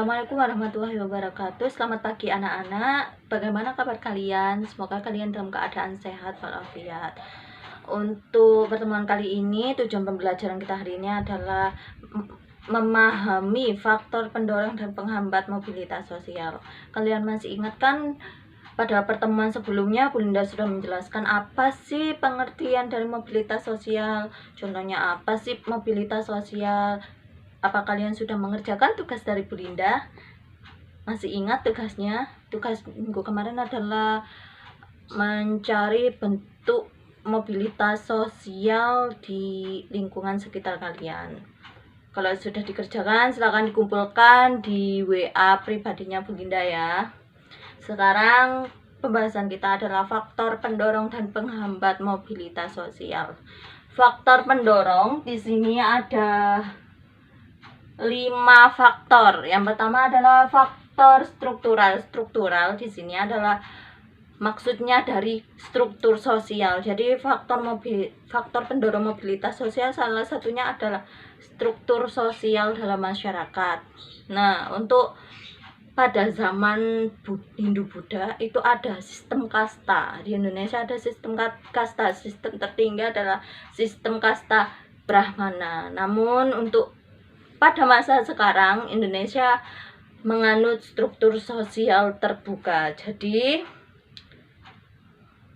Assalamualaikum warahmatullahi wabarakatuh. Selamat pagi anak-anak. Bagaimana kabar kalian? Semoga kalian dalam keadaan sehat walafiat. Untuk pertemuan kali ini, tujuan pembelajaran kita hari ini adalah memahami faktor pendorong dan penghambat mobilitas sosial. Kalian masih ingat kan pada pertemuan sebelumnya Bu Linda sudah menjelaskan apa sih pengertian dari mobilitas sosial? Contohnya apa sih mobilitas sosial? Apa kalian sudah mengerjakan tugas dari Bu Linda? Masih ingat tugasnya? Tugas minggu kemarin adalah mencari bentuk mobilitas sosial di lingkungan sekitar kalian. Kalau sudah dikerjakan, silakan dikumpulkan di WA pribadinya Bu Linda ya. Sekarang pembahasan kita adalah faktor pendorong dan penghambat mobilitas sosial. Faktor pendorong di sini ada 5 faktor. Yang pertama adalah faktor struktural. Struktural di sini adalah maksudnya dari struktur sosial. Jadi faktor pendorong mobilitas sosial salah satunya adalah struktur sosial dalam masyarakat. Nah, untuk pada zaman Hindu-Buddha itu ada sistem kasta. Di Indonesia ada sistem kasta. Sistem tertinggi adalah sistem kasta Brahmana. Namun untuk pada masa sekarang Indonesia menganut struktur sosial terbuka. Jadi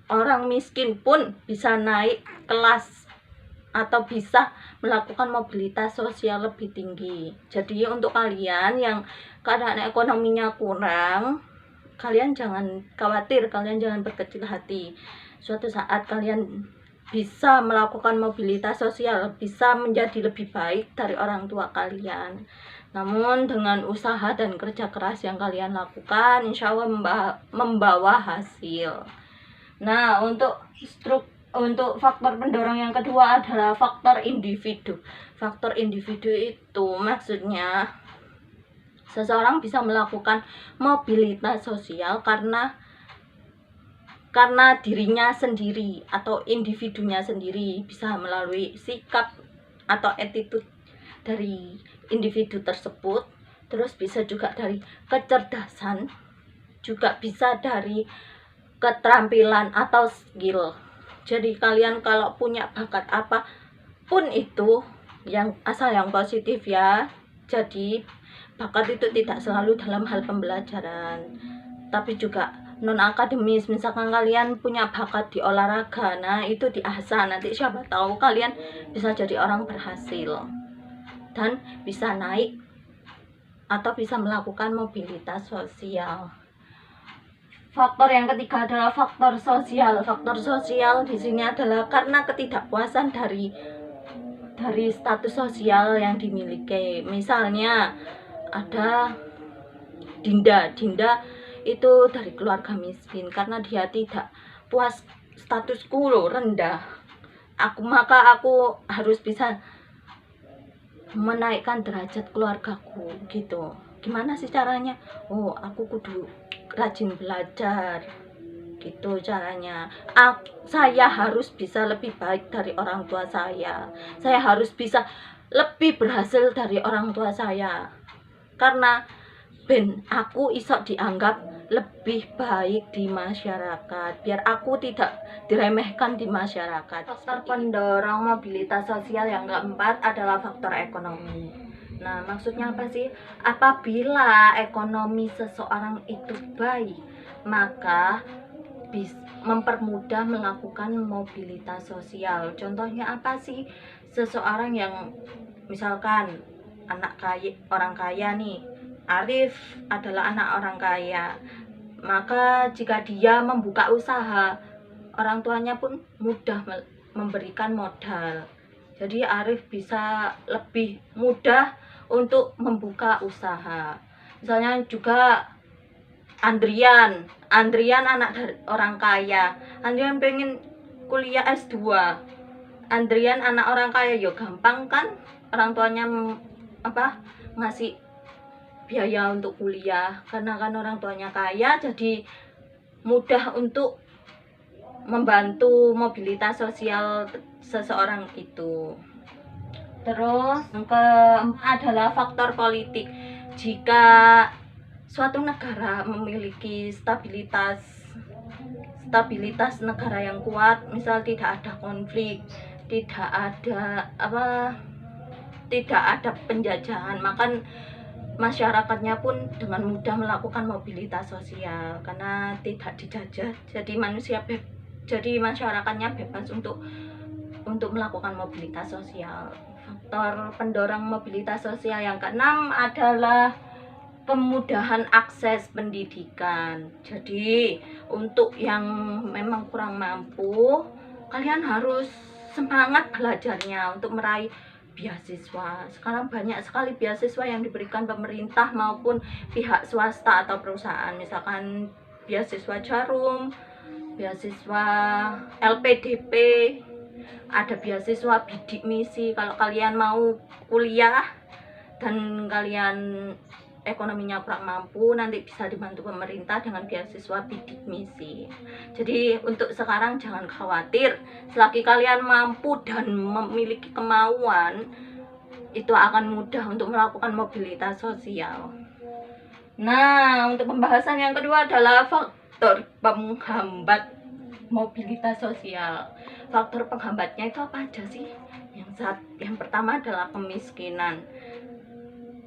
orang miskin pun bisa naik kelas atau bisa melakukan mobilitas sosial lebih tinggi. Jadi untuk kalian yang keadaan ekonominya kurang, kalian jangan khawatir, kalian jangan berkecil hati. Suatu saat kalian bisa melakukan mobilitas sosial, bisa menjadi lebih baik dari orang tua kalian. Namun dengan usaha dan kerja keras yang kalian lakukan, insya Allah membawa hasil. Nah, untuk faktor pendorong yang kedua adalah faktor individu. Faktor individu itu maksudnya seseorang bisa melakukan mobilitas sosial karena dirinya sendiri atau individunya sendiri, bisa melalui sikap atau attitude dari individu tersebut, terus bisa juga dari kecerdasan, juga bisa dari keterampilan atau skill. Jadi kalian kalau punya bakat apapun itu, yang asal yang positif ya. Jadi bakat itu tidak selalu dalam hal pembelajaran, tapi juga non akademis. Misalkan kalian punya bakat di olahraga, nah itu diasah, nanti siapa tahu kalian bisa jadi orang berhasil dan bisa naik atau bisa melakukan mobilitas sosial. Faktor yang ketiga adalah faktor sosial. Faktor sosial di sini adalah karena ketidakpuasan dari status sosial yang dimiliki. Misalnya ada Dinda itu dari keluarga miskin, karena dia tidak puas statusku rendah, maka aku harus bisa menaikkan derajat keluargaku gitu. Gimana sih caranya? Oh, aku kudu rajin belajar gitu caranya. Saya harus bisa lebih baik dari orang tua saya harus bisa lebih berhasil dari orang tua saya, karena ben aku isok dianggap lebih baik di masyarakat, biar aku tidak diremehkan di masyarakat. Faktor pendorong mobilitas sosial yang keempat adalah faktor ekonomi. Nah, maksudnya apa sih? Apabila ekonomi seseorang itu baik, maka mempermudah melakukan mobilitas sosial. Contohnya apa sih? Seseorang yang misalkan anak kaya, orang kaya nih, Arif adalah anak orang kaya, maka jika dia membuka usaha, orang tuanya pun mudah memberikan modal. Jadi Arif bisa lebih mudah untuk membuka usaha. Misalnya juga Andrian anak dari orang kaya, Andrian pengen kuliah S2, Andrian anak orang kaya, yo gampang kan, orang tuanya ngasih biaya untuk kuliah, karena kan orang tuanya kaya, jadi mudah untuk membantu mobilitas sosial seseorang itu. Terus yang keempat adalah faktor politik. jika suatu negara memiliki stabilitas negara yang kuat, misal tidak ada konflik, tidak ada penjajahan, maka masyarakatnya pun dengan mudah melakukan mobilitas sosial karena tidak dijajah. Jadi masyarakatnya bebas untuk melakukan mobilitas sosial. Faktor pendorong mobilitas sosial yang keenam adalah kemudahan akses pendidikan. Jadi untuk yang memang kurang mampu, kalian harus semangat belajarnya untuk meraih beasiswa. Sekarang banyak sekali beasiswa yang diberikan pemerintah maupun pihak swasta atau perusahaan, misalkan beasiswa Jarum, beasiswa LPDP, ada beasiswa bidik misi. Kalau kalian mau kuliah dan kalian ekonominya kurang mampu, nanti bisa dibantu pemerintah dengan beasiswa bidik misi. Jadi untuk sekarang jangan khawatir, selagi kalian mampu dan memiliki kemauan, itu akan mudah untuk melakukan mobilitas sosial. Nah, untuk pembahasan yang kedua adalah faktor penghambat mobilitas sosial. Faktor penghambatnya itu apa aja sih? Yang pertama adalah kemiskinan.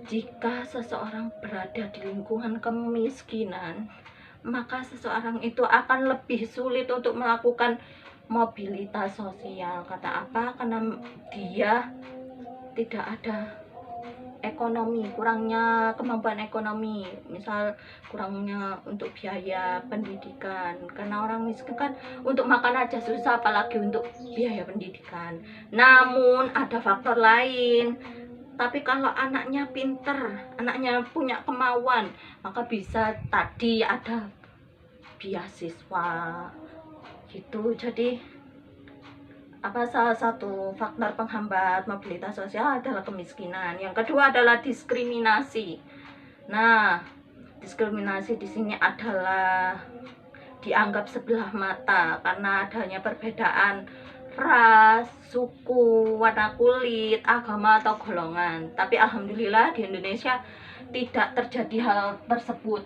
Jika seseorang berada di lingkungan kemiskinan, maka seseorang itu akan lebih sulit untuk melakukan mobilitas sosial. Kata apa? Karena dia tidak ada ekonomi, kurangnya kemampuan ekonomi, misal kurangnya untuk biaya pendidikan, karena orang miskin kan untuk makan aja susah, apalagi untuk biaya pendidikan. Namun ada faktor lain. Tapi kalau anaknya pinter, anaknya punya kemauan, maka bisa tadi ada beasiswa gitu. Jadi salah satu faktor penghambat mobilitas sosial adalah kemiskinan. Yang kedua adalah diskriminasi. Nah, diskriminasi di sini adalah dianggap sebelah mata karena adanya perbedaan ras, suku, warna kulit, agama atau golongan. Tapi alhamdulillah di Indonesia tidak terjadi hal tersebut.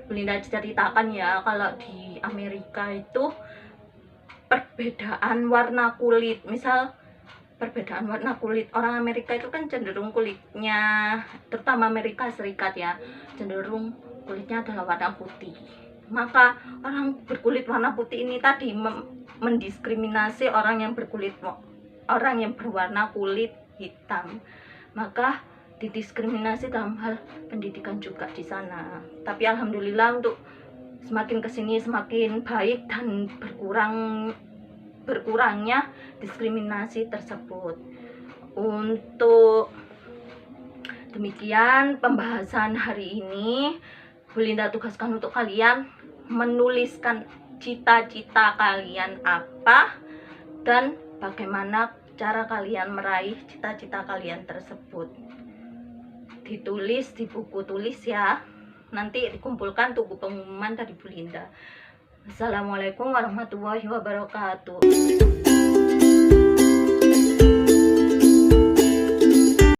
Belinda ceritakan ya, kalau di Amerika itu perbedaan warna kulit, misal perbedaan warna kulit orang Amerika itu kan cenderung kulitnya, terutama Amerika Serikat ya, cenderung kulitnya adalah warna putih. Maka orang berkulit warna putih ini tadi mendiskriminasi orang yang berwarna kulit hitam. Maka didiskriminasi dalam hal pendidikan juga di sana. Tapi alhamdulillah untuk semakin kesini semakin baik dan berkurangnya diskriminasi tersebut. Untuk demikian pembahasan hari ini, Belinda tugaskan untuk kalian menuliskan cita-cita kalian apa dan bagaimana cara kalian meraih cita-cita kalian tersebut. Ditulis di buku tulis ya, nanti dikumpulkan tunggu pengumuman dari Belinda. Assalamualaikum warahmatullahi wabarakatuh.